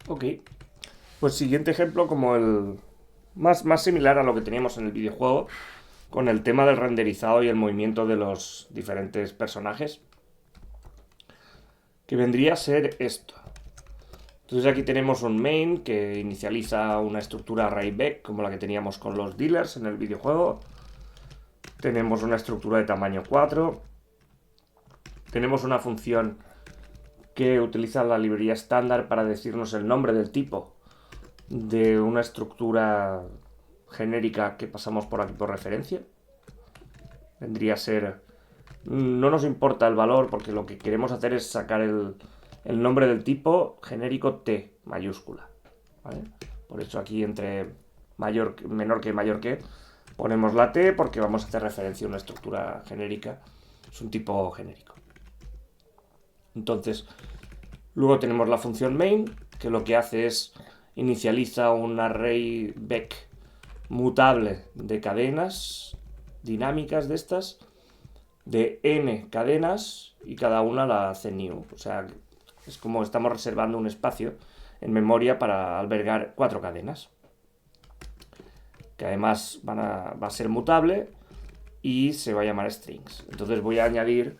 Ok. Pues siguiente ejemplo, como el más similar a lo que teníamos en el videojuego, con el tema del renderizado y el movimiento de los diferentes personajes, que vendría a ser esto. Entonces aquí tenemos un main que inicializa una estructura array-back como la que teníamos con los dealers en el videojuego. Tenemos una estructura de tamaño 4. Tenemos una función que utiliza la librería estándar para decirnos el nombre del tipo de una estructura genérica que pasamos por aquí por referencia. Vendría a ser... No nos importa el valor porque lo que queremos hacer es sacar el nombre del tipo genérico T mayúscula. ¿Vale? Por eso aquí entre menor que mayor que ponemos la T porque vamos a hacer referencia a una estructura genérica. Es un tipo genérico. Entonces, luego tenemos la función main, que lo que hace es inicializa un array back mutable de cadenas dinámicas de estas, de n cadenas, y cada una la hace new. O sea, es como estamos reservando un espacio en memoria para albergar 4 cadenas, que además va a ser mutable y se va a llamar strings. Entonces voy a añadir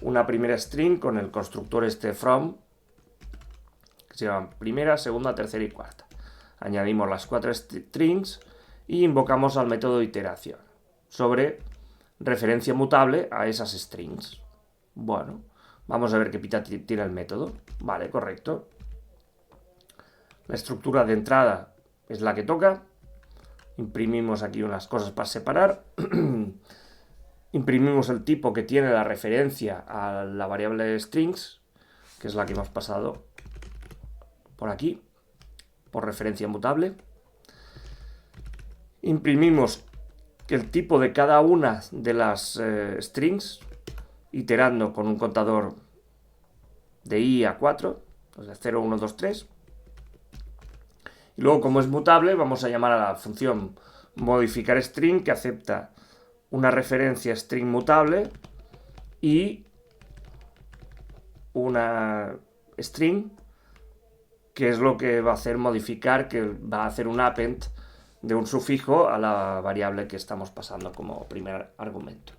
una primera string con el constructor este from, que se llama primera, segunda, tercera y cuarta. Añadimos las 4 strings y invocamos al método iteración sobre referencia mutable a esas strings. Bueno, vamos a ver qué pita tiene el método. Vale, correcto. La estructura de entrada es la que toca. Imprimimos aquí unas cosas para separar. Imprimimos el tipo que tiene la referencia a la variable strings, que es la que hemos pasado por aquí, por referencia mutable. Imprimimos el tipo de cada una de las strings, iterando con un contador de i a 4, pues de 0, 1, 2, 3. Y luego, como es mutable, vamos a llamar a la función modificar string, que acepta una referencia string mutable y una string, que es lo que va a hacer modificar, que va a hacer un append de un sufijo a la variable que estamos pasando como primer argumento.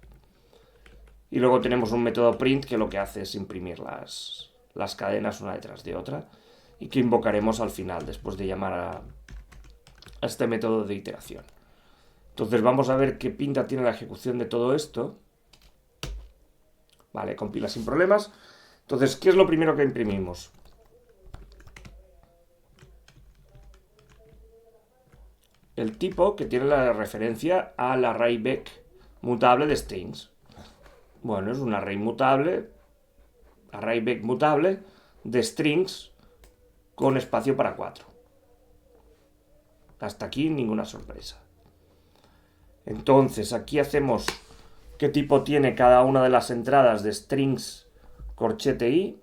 Y luego tenemos un método print que lo que hace es imprimir las cadenas una detrás de otra y que invocaremos al final después de llamar a este método de iteración. Entonces vamos a ver qué pinta tiene la ejecución de todo esto. Vale, compila sin problemas. Entonces, ¿qué es lo primero que imprimimos? El tipo que tiene la referencia al array back mutable de strings. Bueno, es un array back mutable de strings con espacio para 4. Hasta aquí ninguna sorpresa. Entonces, aquí hacemos qué tipo tiene cada una de las entradas de strings corchete i.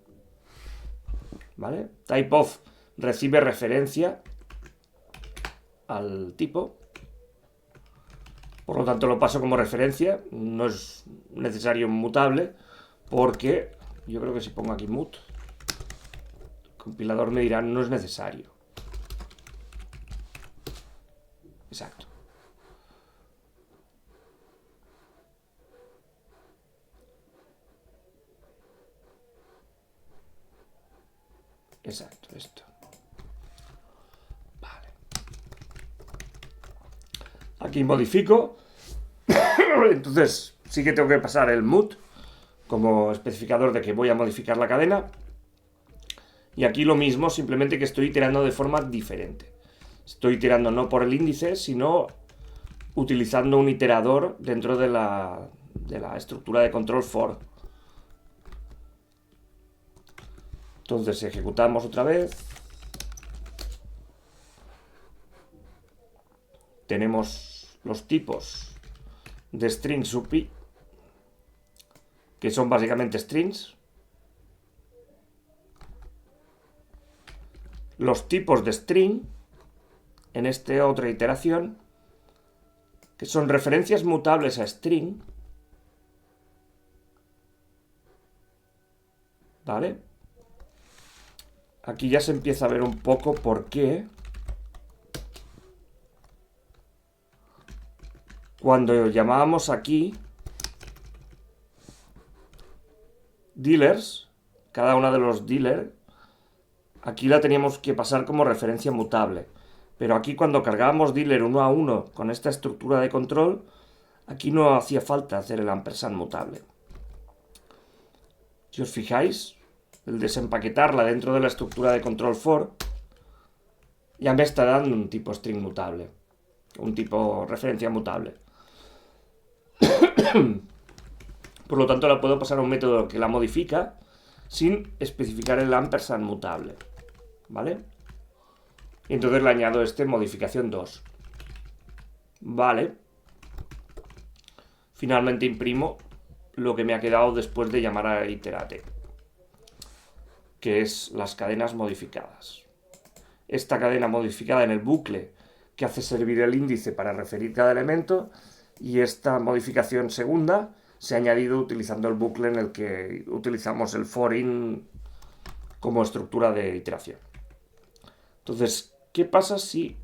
¿Vale? Typeof recibe referencia al tipo. Por lo tanto, lo paso como referencia. No es necesario mutable porque yo creo que si pongo aquí mut, el compilador me dirá no es necesario. Exacto. Exacto, esto. Vale. Aquí modifico. Entonces sí que tengo que pasar el mut como especificador de que voy a modificar la cadena. Y aquí lo mismo, simplemente que estoy iterando de forma diferente. Estoy iterando no por el índice, sino utilizando un iterador dentro de la estructura de control for. Entonces ejecutamos otra vez. Tenemos los tipos de string sub i, que son básicamente strings. Los tipos de string, en esta otra iteración, que son referencias mutables a string. ¿Vale? aquí ya se empieza a ver un poco por qué cuando llamábamos aquí dealers, cada una de los dealers, aquí la teníamos que pasar como referencia mutable. Pero aquí cuando cargábamos dealer uno a uno con esta estructura de control, aquí no hacía falta hacer el ampersand mutable. Si os fijáis, el desempaquetarla dentro de la estructura de control for ya me está dando un tipo string mutable, un tipo referencia mutable. Por lo tanto, la puedo pasar a un método que la modifica sin especificar el ampersand mutable, ¿vale? Y entonces le añado modificación 2. Vale. Finalmente imprimo lo que me ha quedado después de llamar a iterate, que es las cadenas modificadas. Esta cadena modificada en el bucle que hace servir el índice para referir cada elemento, y esta modificación segunda se ha añadido utilizando el bucle en el que utilizamos el for-in como estructura de iteración. Entonces, ¿qué pasa si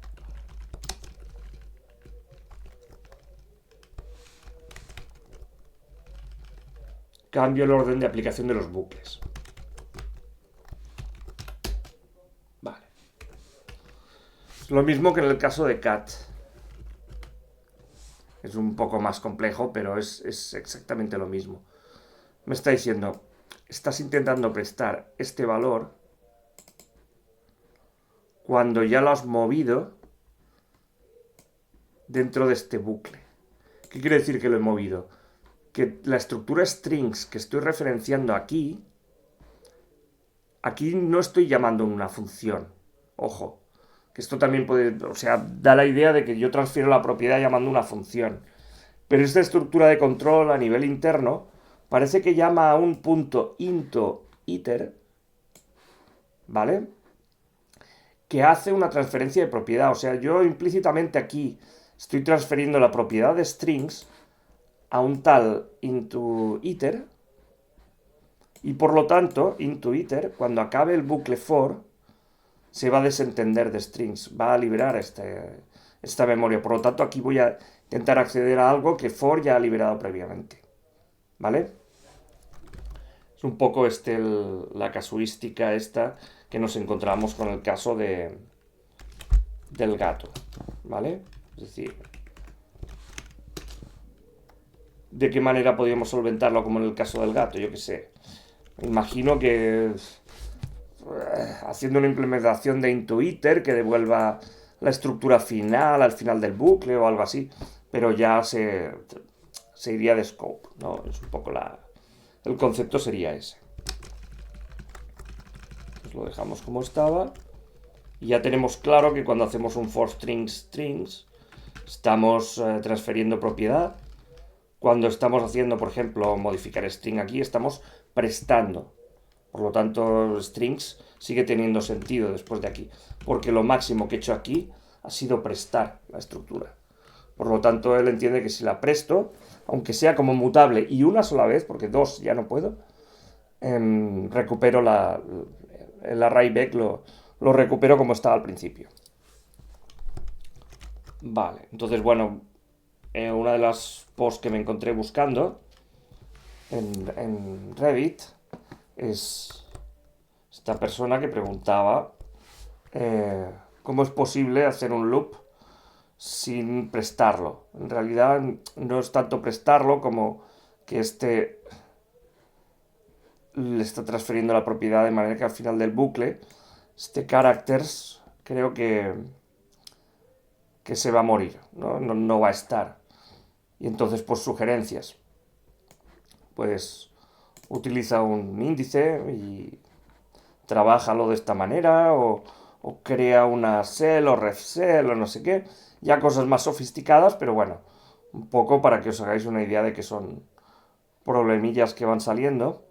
cambio el orden de aplicación de los bucles? Vale. Lo mismo que en el caso de cat. Es un poco más complejo, pero es exactamente lo mismo. Me está diciendo, estás intentando prestar este valor cuando ya lo has movido dentro de este bucle. ¿Qué quiere decir que lo he movido? Que la estructura strings que estoy referenciando aquí no estoy llamando una función. Ojo, que esto también puede, o sea, da la idea de que yo transfiero la propiedad llamando una función. Pero esta estructura de control a nivel interno parece que llama a un punto into iter, ¿vale? Que hace una transferencia de propiedad. O sea, yo implícitamente aquí estoy transfiriendo la propiedad de strings a un tal into iter, y por lo tanto, into iter, cuando acabe el bucle for, se va a desentender de strings, va a liberar esta memoria. Por lo tanto, aquí voy a intentar acceder a algo que for ya ha liberado previamente, ¿vale? Es un poco la casuística esta que nos encontramos con el caso del gato, ¿vale? Es decir, ¿de qué manera podríamos solventarlo como en el caso del gato? Yo qué sé. Imagino que haciendo una implementación de into iter que devuelva la estructura final al final del bucle o algo así, pero ya se iría de scope, ¿no? Es un poco el concepto sería ese. Pues lo dejamos como estaba y ya tenemos claro que cuando hacemos un for strings estamos transfiriendo propiedad. Cuando estamos haciendo, por ejemplo, modificar string aquí, estamos prestando. Por lo tanto, strings sigue teniendo sentido después de aquí, porque lo máximo que he hecho aquí ha sido prestar la estructura. Por lo tanto, él entiende que si la presto, aunque sea como mutable y una sola vez, porque dos ya no puedo, recupero el array back, lo recupero como estaba al principio. Vale, entonces bueno, una de las posts que me encontré buscando en Reddit es esta persona que preguntaba cómo es posible hacer un loop sin prestarlo. En realidad no es tanto prestarlo como que le está transfiriendo la propiedad de manera que al final del bucle characters creo que se va a morir, no va a estar. Y entonces, pues sugerencias. Pues utiliza un índice y trabájalo de esta manera, o crea una cell o ref cell o no sé qué. Ya cosas más sofisticadas, pero bueno, un poco para que os hagáis una idea de que son problemillas que van saliendo,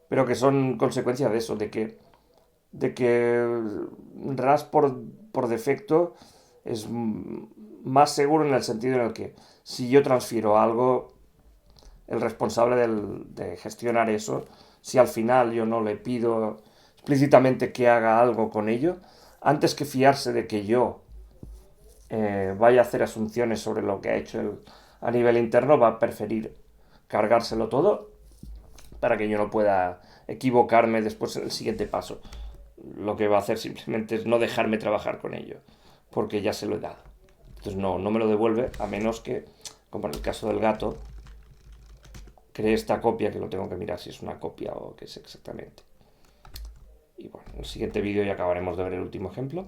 pero que son consecuencia de eso, de que RAS por defecto es más seguro en el sentido en el que si yo transfiero algo, el responsable de gestionar eso, si al final yo no le pido explícitamente que haga algo con ello, antes que fiarse de que yo vaya a hacer asunciones sobre lo que ha hecho él a nivel interno, va a preferir cargárselo todo para que yo no pueda equivocarme después en el siguiente paso. Lo que va a hacer simplemente es no dejarme trabajar con ello, porque ya se lo he dado. Entonces no me lo devuelve, a menos que, como en el caso del gato, cree esta copia, que lo tengo que mirar si es una copia o qué es exactamente. Y bueno, en el siguiente vídeo ya acabaremos de ver el último ejemplo.